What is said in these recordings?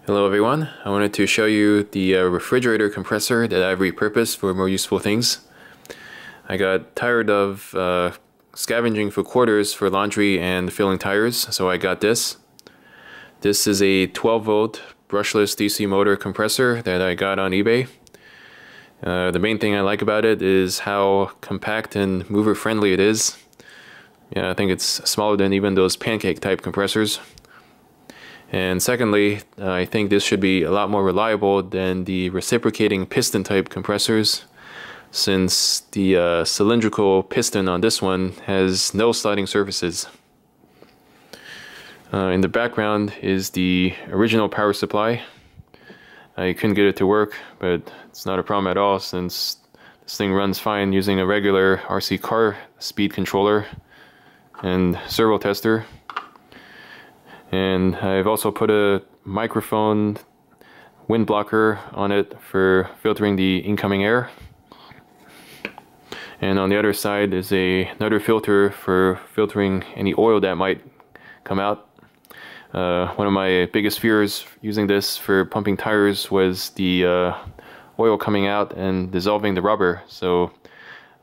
Hello everyone, I wanted to show you the refrigerator compressor that I've repurposed for more useful things. I got tired of scavenging for quarters for laundry and filling tires, so I got this. This is a 12 volt brushless DC motor compressor that I got on eBay. The main thing I like about it is how compact and mover friendly it is. Yeah, I think it's smaller than even those pancake type compressors. And secondly, I think this should be a lot more reliable than the reciprocating piston type compressors, since the cylindrical piston on this one has no sliding surfaces. In the background is the original power supply. I couldn't get it to work, but it's not a problem at all since this thing runs fine using a regular RC car speed controller and servo tester. And I've also put a microphone wind blocker on it for filtering the incoming air. And on the other side is another filter for filtering any oil that might come out. One of my biggest fears using this for pumping tires was the oil coming out and dissolving the rubber, so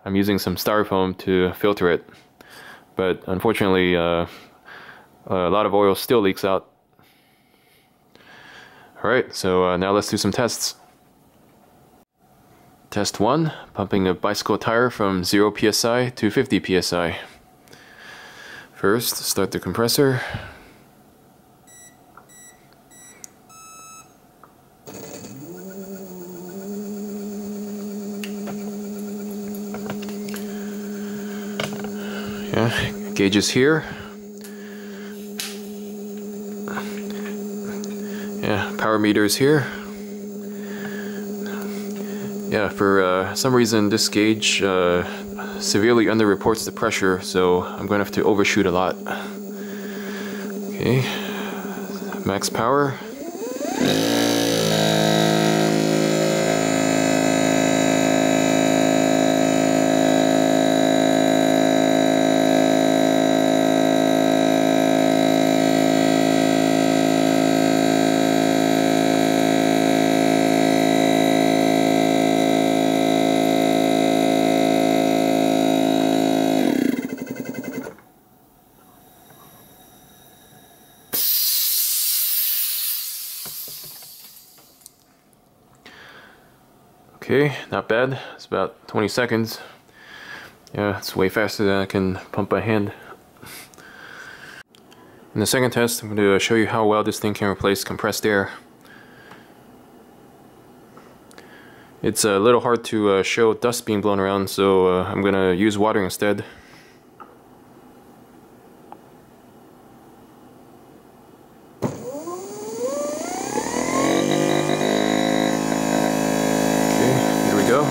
I'm using some styrofoam to filter it. But unfortunately, a lot of oil still leaks out. Alright, so now let's do some tests. Test 1, pumping a bicycle tire from 0 psi to 50 psi. First, start the compressor. Yeah, gauge is here. Yeah, power meters here. Yeah, for some reason this gauge severely underreports the pressure, so I'm going to have to overshoot a lot. Okay, max power. Okay, not bad. It's about 20 seconds. Yeah, it's way faster than I can pump by hand. In the second test, I'm going to show you how well this thing can replace compressed air. It's a little hard to show dust being blown around, so I'm going to use water instead. Go.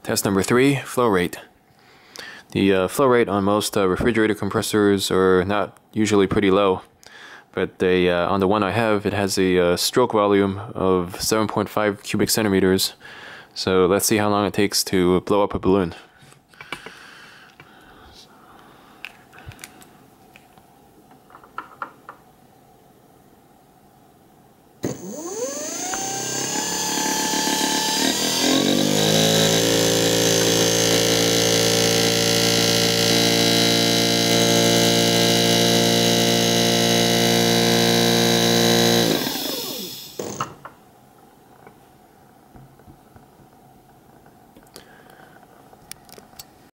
Test number 3, flow rate. The flow rate on most refrigerator compressors are not usually pretty low, but they, on the one I have, it has a stroke volume of 7.5 cubic centimeters, so let's see how long it takes to blow up a balloon.